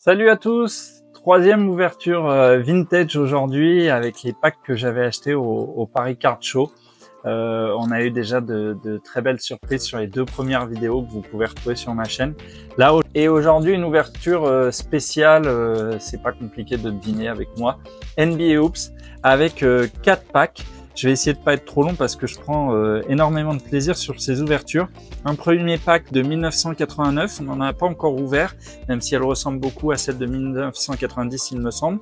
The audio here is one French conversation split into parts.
Salut à tous, troisième ouverture vintage aujourd'hui avec les packs que j'avais achetés au Paris Card Show. On a eu déjà de très belles surprises sur les deux premières vidéos que vous pouvez retrouver sur ma chaîne. Et aujourd'hui une ouverture spéciale, c'est pas compliqué de deviner avec moi, NBA Hoops avec 4 packs. Je vais essayer de pas être trop long parce que je prends énormément de plaisir sur ces ouvertures. Un premier pack de 1989, on n'en a pas encore ouvert, même si elle ressemble beaucoup à celle de 1990 il me semble.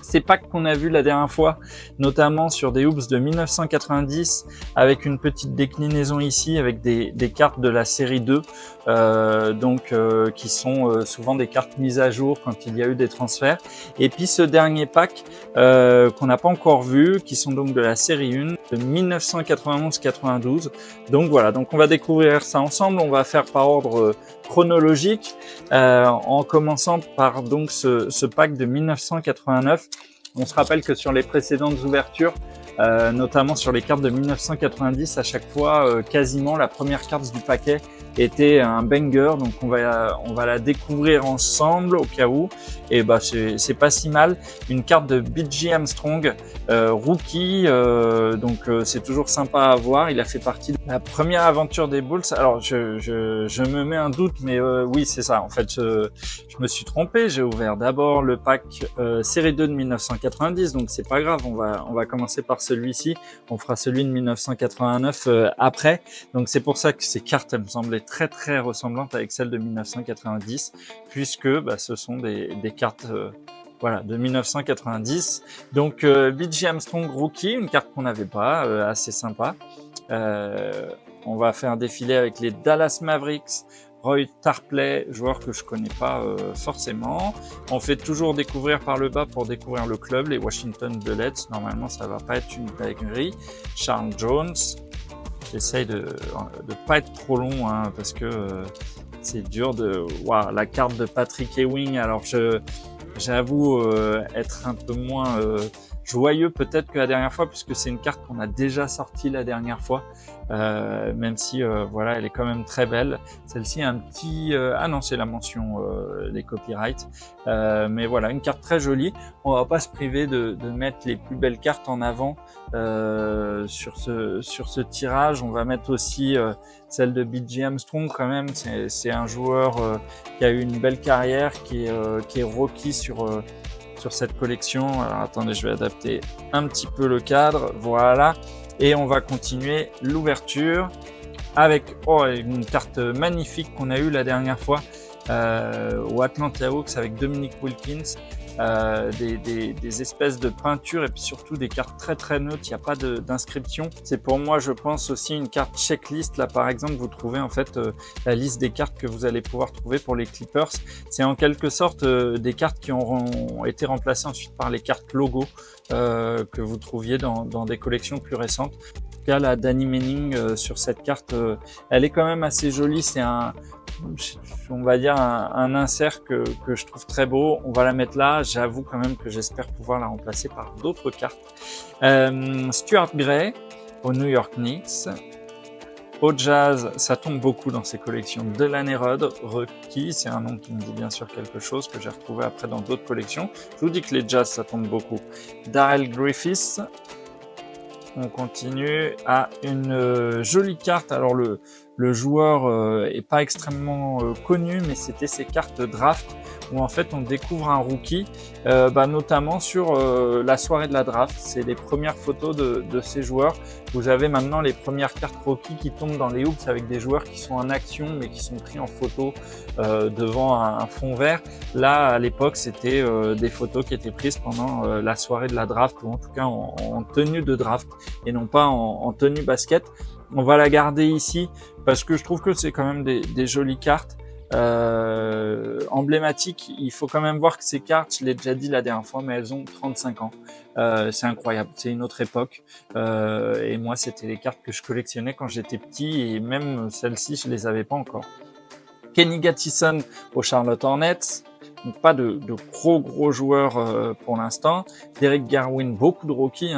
Ces packs qu'on a vus la dernière fois, notamment sur des hoops de 1990, avec une petite déclinaison ici, avec des cartes de la série 2, qui sont souvent des cartes mises à jour quand il y a eu des transferts. Et puis ce dernier pack qu'on n'a pas encore vu, qui sont donc de la série 1, de 1991-92. Donc voilà, donc on va découvrir ça ensemble, on va faire par ordre chronologique, en commençant par donc ce pack de 1989. On se rappelle que sur les précédentes ouvertures, notamment sur les cartes de 1990, à chaque fois, quasiment la première carte du paquet était un banger, donc on va la découvrir ensemble au cas où. Et bah c'est pas si mal. Une carte de B.J. Armstrong, rookie, c'est toujours sympa à voir. Il a fait partie de la première aventure des Bulls. Alors je me mets un doute, mais oui c'est ça. En fait, je me suis trompé. J'ai ouvert d'abord le pack série 2 de 1990, donc c'est pas grave. On va commencer par celui-ci. On fera celui de 1989 après. Donc c'est pour ça que ces cartes elles me semblaient très très ressemblantes avec celles de 1990, puisque ce sont des cartes de 1990. Donc B.J. Armstrong rookie, une carte qu'on n'avait pas, assez sympa. On va faire un défilé avec les Dallas Mavericks, Roy Tarpley, joueur que je connais pas forcément. On fait toujours découvrir par le bas pour découvrir le club, les Washington Bullets. Normalement, ça va pas être une dinguerie. Charles Jones. J'essaye de pas être trop long, hein, parce que c'est dur de... Waouh, la carte de Patrick Ewing. Alors, j'avoue être un peu moins joyeux peut-être que la dernière fois, puisque c'est une carte qu'on a déjà sortie la dernière fois. Même si elle est quand même très belle. Celle-ci a un petit ah non, c'est la mention des copyrights, mais voilà, une carte très jolie. On va pas se priver de mettre les plus belles cartes en avant sur ce tirage. On va mettre aussi celle de B.J. Armstrong quand même. C'est un joueur qui a eu une belle carrière, qui est rookie sur cette collection. Alors attendez, je vais adapter un petit peu le cadre, voilà. Et on va continuer l'ouverture avec une carte magnifique qu'on a eue la dernière fois au Atlanta Hawks avec Dominique Wilkins. Des espèces de peintures et puis surtout des cartes très très neutres, il n'y a pas d'inscription. C'est pour moi, je pense, aussi une carte checklist. Là par exemple, vous trouvez en fait la liste des cartes que vous allez pouvoir trouver pour les Clippers. C'est en quelque sorte des cartes qui auront été remplacées ensuite par les cartes logo que vous trouviez dans des collections plus récentes. En tout cas, la Danny Manning sur cette carte, elle est quand même assez jolie. C'est on va dire un insert que je trouve très beau. On va la mettre là. J'avoue quand même que j'espère pouvoir la remplacer par d'autres cartes. Stuart Gray au New York Knicks. Au Jazz, ça tombe beaucoup dans ces collections. Delaney rookie, c'est un nom qui me dit bien sûr quelque chose, que j'ai retrouvé après dans d'autres collections. Je vous dis que les Jazz, ça tombe beaucoup. Darrell Griffiths. On continue à une jolie carte. Alors le joueur est pas extrêmement connu, mais c'était ces cartes draft où en fait on découvre un rookie, notamment sur la soirée de la draft. C'est les premières photos de ces joueurs. Vous avez maintenant les premières cartes rookie qui tombent dans les hoops avec des joueurs qui sont en action mais qui sont pris en photo devant un fond vert. Là à l'époque c'était des photos qui étaient prises pendant la soirée de la draft, ou en tout cas en tenue de draft et non pas en tenue basket. On va la garder ici parce que je trouve que c'est quand même des jolies cartes emblématiques. Il faut quand même voir que ces cartes, je l'ai déjà dit la dernière fois, mais elles ont 35 ans. C'est incroyable, c'est une autre époque. Et moi, c'était les cartes que je collectionnais quand j'étais petit, et même celles-ci, je les avais pas encore. Kenny Gattison au Charlotte Hornets. Donc pas de gros joueurs pour l'instant. Derek Garwin, beaucoup de rookies.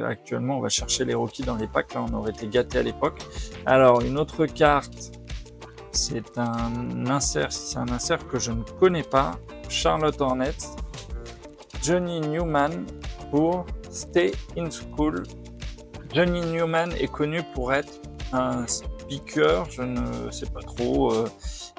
Actuellement, on va chercher les rookies dans les packs. Là, on aurait été gâtés à l'époque. Alors, une autre carte, c'est un insert. C'est un insert que je ne connais pas. Charlotte Hornets, Johnny Newman pour Stay in School. Johnny Newman est connu pour être un speaker, je ne sais pas trop,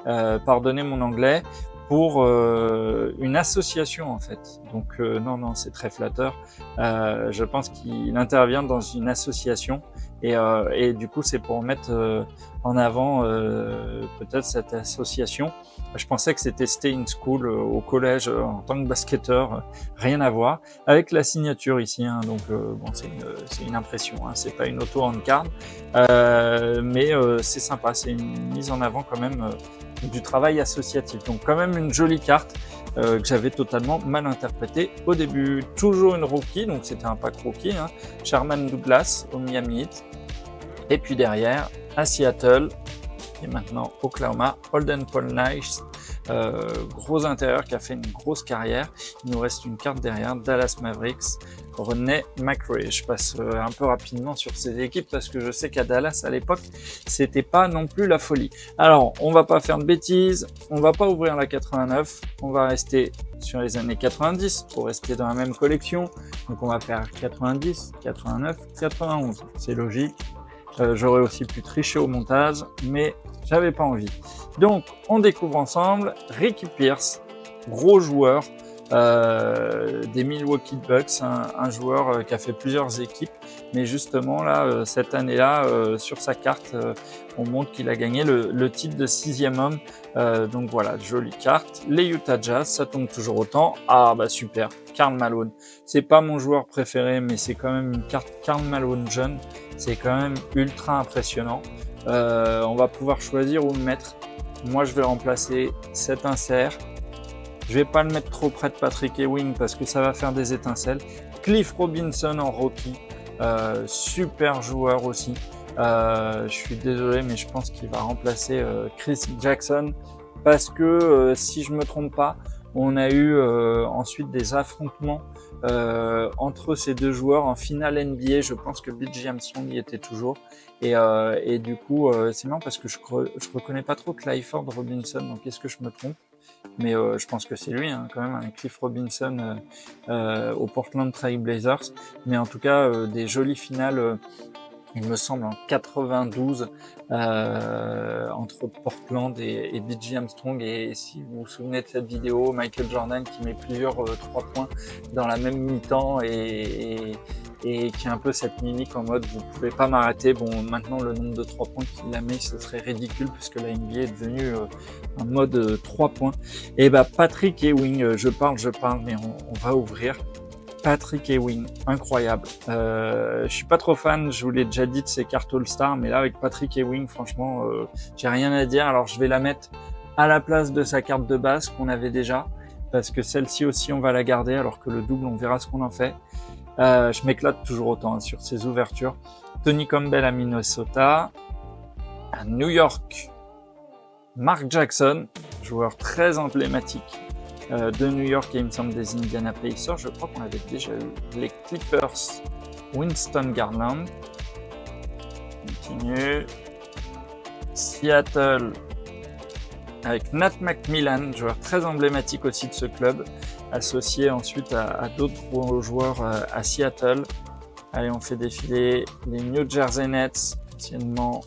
pardonnez mon anglais, pour une association en fait. Donc non, c'est très flatteur. Je pense qu'il intervient dans une association et du coup c'est pour mettre en avant peut-être cette association. Je pensais que c'était Stay in School au collège en tant que basketteur, rien à voir avec la signature ici. Hein, donc bon, c'est une impression, hein, c'est pas une auto handcard, mais c'est sympa, c'est une mise en avant quand même du travail associatif. Donc quand même une jolie carte que j'avais totalement mal interprétée au début. Toujours une rookie, donc c'était un pack rookie, hein, Sherman Douglas au Miami Heat. Et puis derrière, à Seattle, et maintenant Oklahoma, Holden Paul Nice, gros intérieur qui a fait une grosse carrière. Il nous reste une carte derrière, Dallas Mavericks, René McRae. Je passe un peu rapidement sur ces équipes parce que je sais qu'à Dallas à l'époque, c'était pas non plus la folie. Alors, on va pas faire de bêtises, on va pas ouvrir la 89, on va rester sur les années 90 pour rester dans la même collection. Donc on va faire 90, 89, 91. C'est logique. J'aurais aussi pu tricher au montage, mais j'avais pas envie. Donc, on découvre ensemble Ricky Pierce, gros joueur des Milwaukee Bucks, un joueur qui a fait plusieurs équipes, mais justement là, cette année-là, sur sa carte, on montre qu'il a gagné le titre de 6e homme. Donc voilà, jolie carte. Les Utah Jazz, ça tombe toujours autant. Ah bah super, Karl Malone. C'est pas mon joueur préféré, mais c'est quand même une carte Karl Malone jeune. C'est quand même ultra impressionnant. On va pouvoir choisir où le mettre. Moi, je vais remplacer cet insert. Je vais pas le mettre trop près de Patrick Ewing parce que ça va faire des étincelles. Cliff Robinson en rookie, super joueur aussi. Je suis désolé, mais je pense qu'il va remplacer Chris Jackson parce que si je me trompe pas, on a eu ensuite des affrontements entre ces deux joueurs en finale NBA. Je pense que B.J. Armstrong y était toujours et du coup c'est marrant parce que je reconnais pas trop Clifford Robinson, donc est-ce que je me trompe? Mais je pense que c'est lui, hein, quand même, un Cliff Robinson au Portland Trail Blazers. Mais en tout cas, des jolies finales, il me semble, en 92, entre Portland et B.J. Armstrong. Et si vous vous souvenez de cette vidéo, Michael Jordan qui met plusieurs 3 points dans la même mi-temps et qui a un peu cette mimique en mode vous pouvez pas m'arrêter. Bon, maintenant le nombre de 3 points qu'il a mis, ce serait ridicule puisque la NBA est devenue en mode 3 points. Et bah Patrick Ewing, je parle, mais on va ouvrir. Patrick Ewing, incroyable. Je suis pas trop fan, je vous l'ai déjà dit, de ces cartes All-Star, mais là avec Patrick Ewing, franchement, j'ai rien à dire. Alors je vais la mettre à la place de sa carte de base qu'on avait déjà, parce que celle-ci aussi on va la garder, alors que le double on verra ce qu'on en fait. Je m'éclate toujours autant hein, sur ces ouvertures. Tony Campbell à Minnesota, à New York, Mark Jackson, joueur très emblématique de New York et il me semble des Indiana Pacers. Je crois qu'on avait déjà eu les Clippers, Winston Garland. Continue. Seattle avec Nat McMillan, joueur très emblématique aussi de ce club, associé ensuite à d'autres gros joueurs à Seattle. Allez, on fait défiler les New Jersey Nets, anciennement,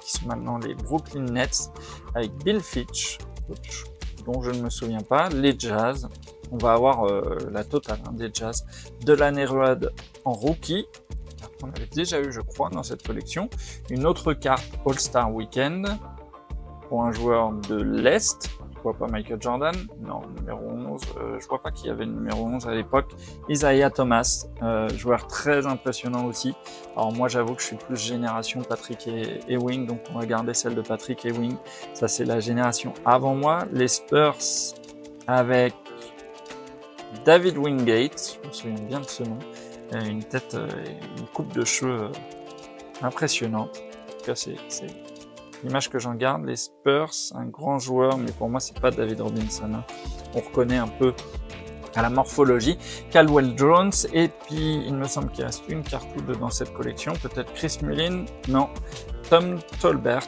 qui sont maintenant les Brooklyn Nets, avec Bill Fitch, coach dont je ne me souviens pas, les Jazz. On va avoir la totale hein, des Jazz. Delaney Rudd en rookie. On avait déjà eu, je crois, dans cette collection, une autre carte All-Star Weekend pour un joueur de l'Est. Je vois pas Michael Jordan, non, numéro 11, je vois pas qui avait le numéro 11 à l'époque. Isaiah Thomas, joueur très impressionnant aussi. Alors moi j'avoue que je suis plus génération Patrick Ewing, donc on va garder celle de Patrick Ewing. Ça c'est la génération avant moi. Les Spurs avec David Wingate, je me souviens bien de ce nom. Une tête, une coupe de cheveux impressionnante. En tout cas c'est l'image que j'en garde. Les Spurs, un grand joueur, mais pour moi, c'est pas David Robinson. Hein. On reconnaît un peu à la morphologie. Caldwell Jones, et puis il me semble qu'il reste une carte ou deux dans cette collection. Peut-être Chris Mullin, non. Tom Tolbert,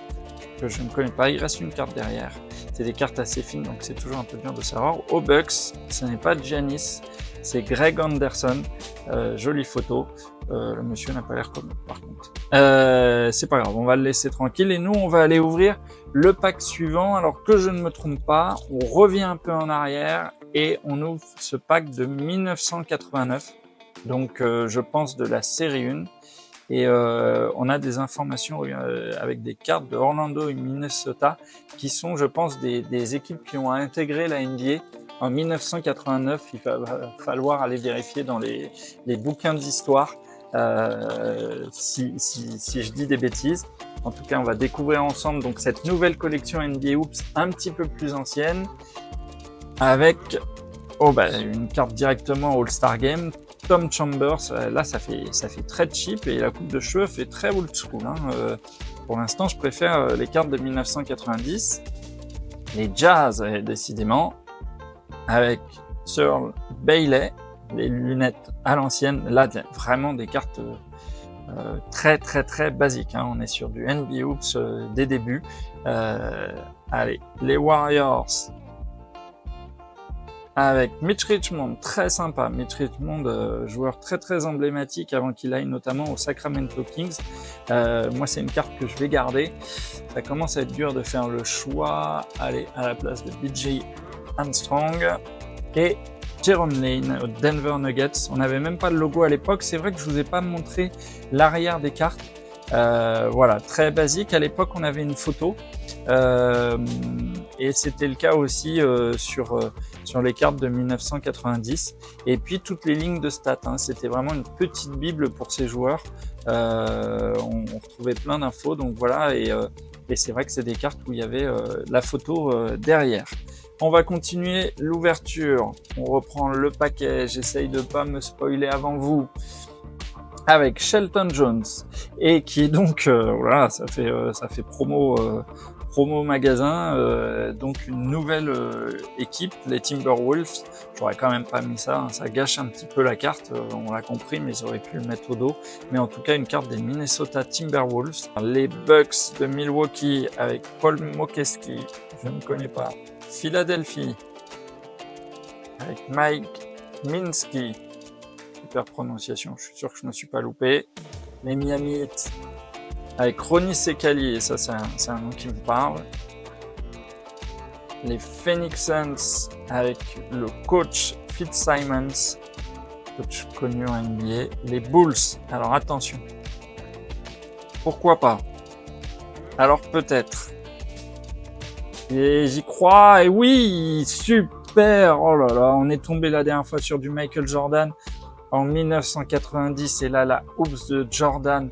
que je ne connais pas. Il reste une carte derrière. C'est des cartes assez fines, donc c'est toujours un peu dur de savoir. Au Bucks, ce n'est pas Giannis, c'est Greg Anderson. Jolie photo. Le monsieur n'a pas l'air commun, par contre. C'est pas grave, on va le laisser tranquille. Et nous, on va aller ouvrir le pack suivant. Alors que je ne me trompe pas, on revient un peu en arrière et on ouvre ce pack de 1989. Donc, je pense de la série 1. Et on a des informations avec des cartes de Orlando et Minnesota qui sont, je pense, des équipes qui ont intégré la NBA en 1989. Il va falloir aller vérifier dans les bouquins d'histoire si je dis des bêtises. En tout cas, on va découvrir ensemble donc cette nouvelle collection NBA Hoops un petit peu plus ancienne avec une carte directement All-Star Game. Tom Chambers, là ça fait très cheap et la coupe de cheveux fait très old school. Pour l'instant, je préfère les cartes de 1990. Les Jazz, décidément, avec Searle Bailey, les lunettes à l'ancienne. Là, vraiment des cartes très très très basiques. On est sur du NBA Hoops des débuts. Allez, les Warriors. Avec Mitch Richmond, très sympa. Mitch Richmond, joueur très très emblématique avant qu'il aille notamment au Sacramento Kings. Moi, c'est une carte que je vais garder. Ça commence à être dur de faire le choix. Allez, à la place de BJ Armstrong et Jerome Lane au Denver Nuggets. On n'avait même pas le logo à l'époque. C'est vrai que je vous ai pas montré l'arrière des cartes. Voilà, très basique. À l'époque, on avait une photo. Et c'était le cas aussi sur les cartes de 1990. Et puis toutes les lignes de stats. C'était vraiment une petite bible pour ces joueurs. On retrouvait plein d'infos. Donc voilà, et c'est vrai que c'est des cartes où il y avait la photo derrière. On va continuer l'ouverture. On reprend le paquet. J'essaye de pas me spoiler avant vous. Avec Shelton Jones et qui est donc voilà, ça fait promo magasin, donc une nouvelle équipe, les Timberwolves. J'aurais quand même pas mis ça, ça gâche un petit peu la carte, on l'a compris, mais ils auraient pu le mettre au dos. Mais en tout cas, une carte des Minnesota Timberwolves. Les Bucks de Milwaukee avec Paul Mokeski, je ne connais pas. Philadelphie avec Mike Minsky. Super prononciation, je suis sûr que je ne me suis pas loupé. Les Miami Heat avec Ronnie Sekali, et ça c'est un nom qui me parle. Les Phoenix Suns avec le coach Fitzsimmons, coach connu en NBA. Les Bulls, alors attention, pourquoi pas? Alors peut-être. Et j'y crois, et oui, super. Oh là là, on est tombé la dernière fois sur du Michael Jordan en 1990, et là la Hoops de Jordan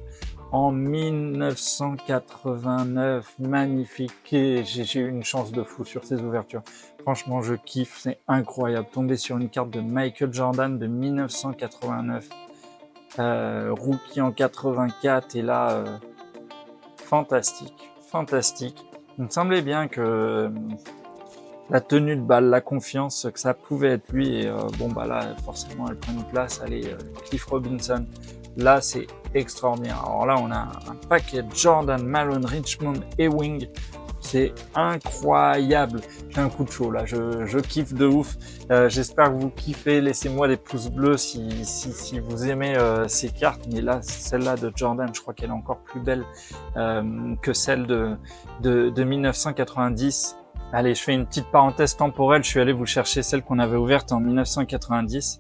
en 1989, magnifique. Et j'ai eu une chance de fou sur ces ouvertures. Franchement, je kiffe, c'est incroyable. Tomber sur une carte de Michael Jordan de 1989, rookie en 84, et là, fantastique, fantastique. Il me semblait bien que la tenue de balle, la confiance, que ça pouvait être lui. Et là, forcément, elle prend une place. Allez, Cliff Robinson. Là, c'est extraordinaire. Alors là, on a un paquet Jordan, Malone, Richmond et Wing. C'est incroyable. J'ai un coup de chaud là. Je kiffe de ouf. J'espère que vous kiffez. Laissez-moi des pouces bleus si vous aimez ces cartes. Mais là, celle-là de Jordan, je crois qu'elle est encore plus belle que celle de 1990. Allez, je fais une petite parenthèse temporelle. Je suis allé vous chercher celle qu'on avait ouverte en 1990.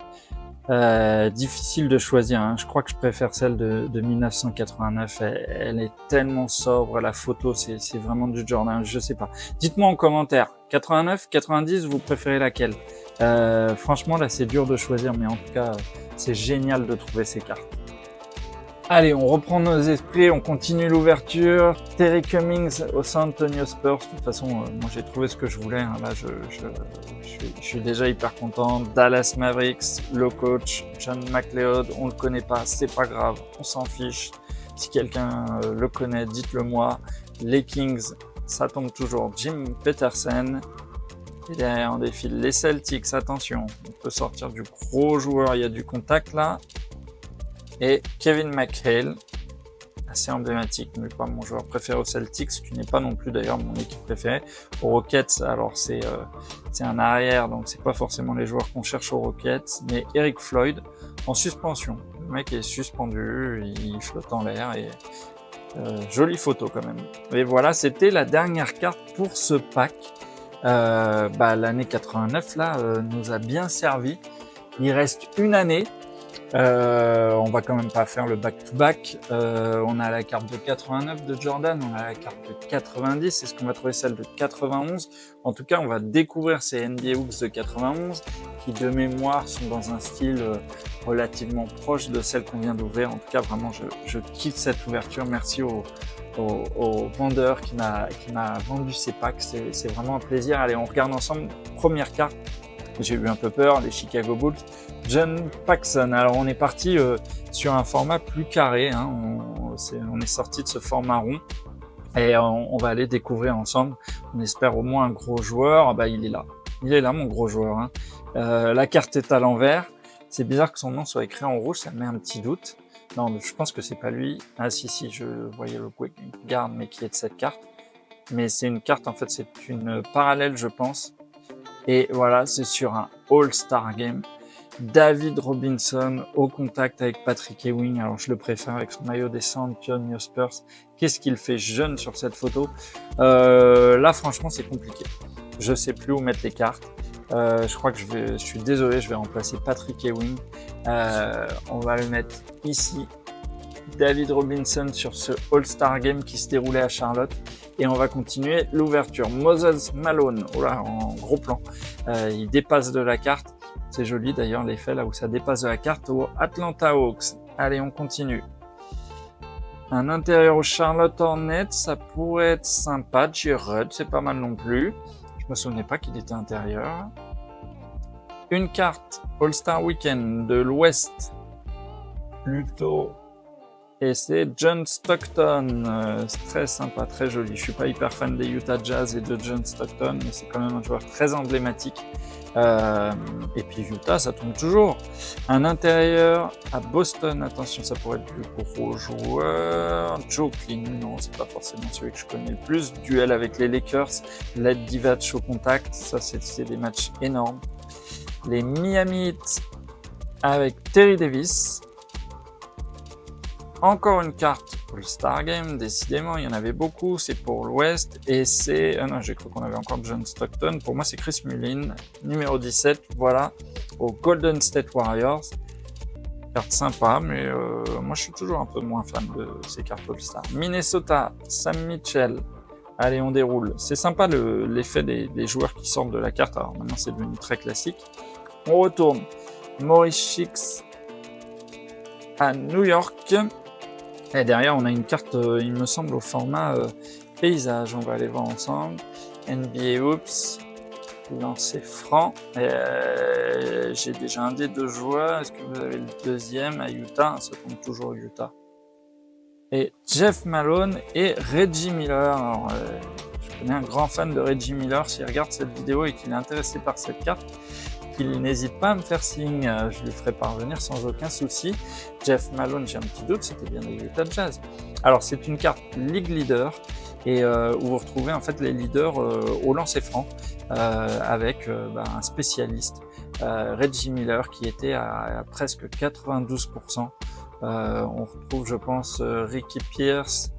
Difficile de choisir. Je crois que je préfère celle de 1989. Elle est tellement sobre. La photo, c'est vraiment du Jordan. Je sais pas. Dites-moi en commentaire. 89, 90, vous préférez laquelle? Franchement, là, c'est dur de choisir, mais en tout cas, c'est génial de trouver ces cartes. Allez, on reprend nos esprits, on continue l'ouverture. Terry Cummings au San Antonio Spurs. De toute façon, moi j'ai trouvé ce que je voulais. Là, je suis déjà hyper content. Dallas Mavericks, le coach John McLeod, on le connaît pas, c'est pas grave, on s'en fiche. Si quelqu'un le connaît, dites-le moi. Les Kings, ça tombe toujours. Jim Peterson. Et derrière, on défile les Celtics. Attention, on peut sortir du gros joueur. Il y a du contact là. Et Kevin McHale assez emblématique, mais pas mon joueur préféré au Celtics, qui n'est pas non plus d'ailleurs mon équipe préférée. Aux Rockets, alors c'est un arrière, donc c'est pas forcément les joueurs qu'on cherche aux Rockets, mais Eric Floyd en suspension. Le mec est suspendu, il flotte en l'air et jolie photo quand même. Et voilà, c'était la dernière carte pour ce pack. L'année 89 là nous a bien servi. Il reste une année. On va quand même pas faire le back-to-back. On a la carte de 89 de Jordan, on a la carte de 90. Est-ce qu'on va trouver celle de 91? En tout cas, on va découvrir ces NBA Hoops de 91 qui, de mémoire, sont dans un style relativement proche de celle qu'on vient d'ouvrir. En tout cas, vraiment, je kiffe cette ouverture. Merci au vendeur qui m'a vendu ces packs. C'est vraiment un plaisir. Allez, on regarde ensemble. Première carte. J'ai eu un peu peur, les Chicago Bulls. John Paxson. Alors on est parti sur un format plus carré. Hein. On est sorti de ce format rond et on va aller découvrir ensemble. On espère au moins un gros joueur. Il est là. Il est là, mon gros joueur. Hein. La carte est à l'envers. C'est bizarre que son nom soit écrit en rouge. Ça me met un petit doute. Non, je pense que c'est pas lui. Ah si, je voyais le garde, mais qui est de cette carte. Mais c'est une carte, en fait, c'est une parallèle, je pense. Et voilà, c'est sur un All-Star Game. David Robinson au contact avec Patrick Ewing. Alors, je le préfère avec son maillot des San Antonio Spurs. Qu'est-ce qu'il fait jeune sur cette photo? Là, franchement, c'est compliqué. Je sais plus où mettre les cartes. Je crois que je suis désolé, je vais remplacer Patrick Ewing. On va le mettre ici. David Robinson sur ce All-Star Game qui se déroulait à Charlotte. Et on va continuer l'ouverture. Moses Malone, oh là, en gros plan. Il dépasse de la carte. C'est joli d'ailleurs l'effet là où ça dépasse de la carte au Atlanta Hawks. Allez, on continue. Un intérieur au Charlotte Hornets, ça pourrait être sympa. J-Rudd, c'est pas mal non plus. Je me souvenais pas qu'il était intérieur. Une carte All-Star Weekend de l'Ouest. Plutôt. Et c'est John Stockton, c'est très sympa, très joli. Je suis pas hyper fan des Utah Jazz et de John Stockton, mais c'est quand même un joueur très emblématique. Et puis Utah, ça tombe toujours. Un intérieur à Boston, attention, ça pourrait être le gros joueur. Joe Clean, non, c'est pas forcément celui que je connais le plus. Duel avec les Lakers, Led Divac au contact, ça c'est des matchs énormes. Les Miami Heat avec Terry Davis. Encore une carte All-Star Game, décidément, il y en avait beaucoup, c'est pour l'Ouest, et c'est... Ah non, j'ai cru qu'on avait encore John Stockton, pour moi c'est Chris Mullin, numéro 17, voilà, au Golden State Warriors. Carte sympa, mais moi je suis toujours un peu moins fan de ces cartes All-Star. Minnesota, Sam Mitchell, allez on déroule. C'est sympa l'effet des joueurs qui sortent de la carte, alors maintenant c'est devenu très classique. On retourne, Maurice Shicks à New York. Et derrière, on a une carte, il me semble, au format paysage. On va aller voir ensemble. NBA Hoops, lancer franc. J'ai déjà un des deux joueurs. Est-ce que vous avez le deuxième à Utah? Ça tombe toujours Utah. Et Jeff Malone et Reggie Miller. Alors, je connais un grand fan de Reggie Miller. S'il regarde cette vidéo et qu'il est intéressé par cette carte, qu'il n'hésite pas à me faire signe, je lui ferai parvenir sans aucun souci. Jeff Malone, j'ai un petit doute, c'était bien des Utah Jazz. Alors c'est une carte League Leader et où vous retrouvez en fait les leaders au lancer franc avec un spécialiste, Reggie Miller, qui était à presque 92%. On retrouve, je pense, Ricky Pierce.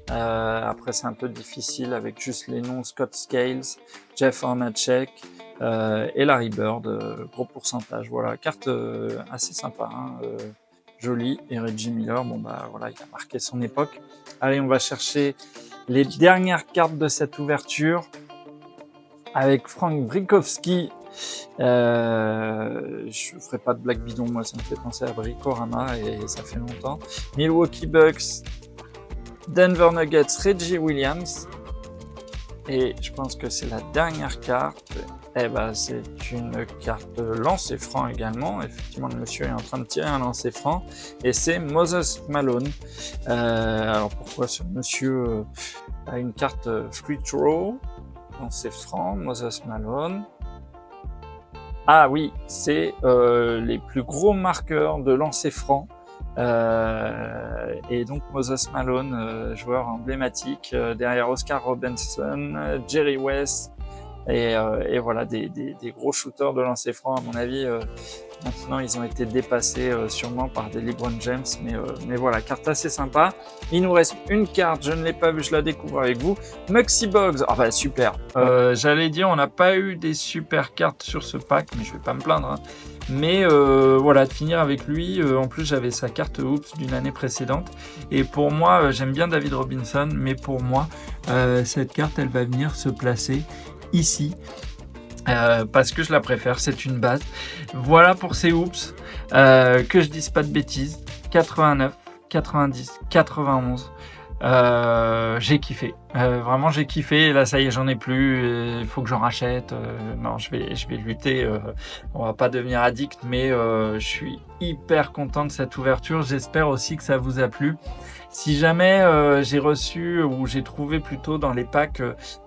Après c'est un peu difficile avec juste les noms, Scott Scales, Jeff Hornacek, et Larry Bird, gros pourcentage. Voilà, carte assez sympa, hein, jolie. Et Reggie Miller, voilà, il a marqué son époque. Allez, on va chercher les dernières cartes de cette ouverture avec Frank Brickowski. Je ferai pas de blague bidon, moi ça me fait penser à Bricorama et ça fait longtemps. Milwaukee Bucks, Denver Nuggets, Reggie Williams. Et je pense que c'est la dernière carte. C'est une carte lancer franc également. Effectivement, le monsieur est en train de tirer un lancer franc. Et c'est Moses Malone. Alors pourquoi ce monsieur a une carte free throw, lancer franc, Moses Malone? Ah oui, c'est les plus gros marqueurs de lancer franc Et donc Moses Malone, joueur emblématique, derrière Oscar Robertson, Jerry West, et voilà, des gros shooters de lancer franc. À mon avis, maintenant ils ont été dépassés sûrement par des LeBron James, mais voilà, carte assez sympa. Il nous reste une carte, je ne l'ai pas vue, je la découvre avec vous. Muxy Boggs, ah bah super. J'allais dire, on n'a pas eu des super cartes sur ce pack, mais je vais pas me plaindre, hein. Mais voilà, de finir avec lui, en plus j'avais sa carte Oops d'une année précédente, et pour moi, j'aime bien David Robinson, mais pour moi, cette carte, elle va venir se placer ici, parce que je la préfère, c'est une base. Voilà pour ces Oops, que je dise pas de bêtises, 89, 90, 91. J'ai kiffé, vraiment j'ai kiffé. Et là ça y est, j'en ai plus, il faut que j'en rachète. Non, je vais lutter, on va pas devenir addict, mais je suis hyper content de cette ouverture. J'espère aussi que ça vous a plu. Si jamais j'ai reçu, ou j'ai trouvé plutôt dans les packs,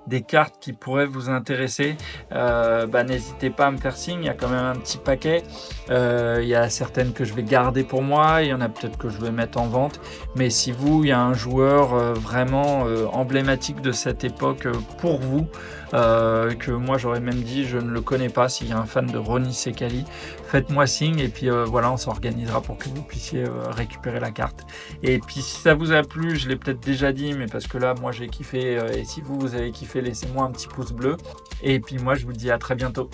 des cartes qui pourraient vous intéresser, n'hésitez pas à me faire signe. Il y a quand même un petit paquet, il y a certaines que je vais garder pour moi, il y en a peut-être que je vais mettre en vente, mais si vous, il y a un joueur vraiment emblématique de cette époque pour vous, que moi j'aurais même dit je ne le connais pas, s'il y a un fan de Ronnie Sekali, faites-moi signe, et puis voilà, on s'organisera pour que vous puissiez récupérer la carte. Et puis si ça vous a plu, je l'ai peut-être déjà dit, mais parce que là moi j'ai kiffé, et si vous avez kiffé, laissez-moi un petit pouce bleu, et puis moi je vous dis à très bientôt.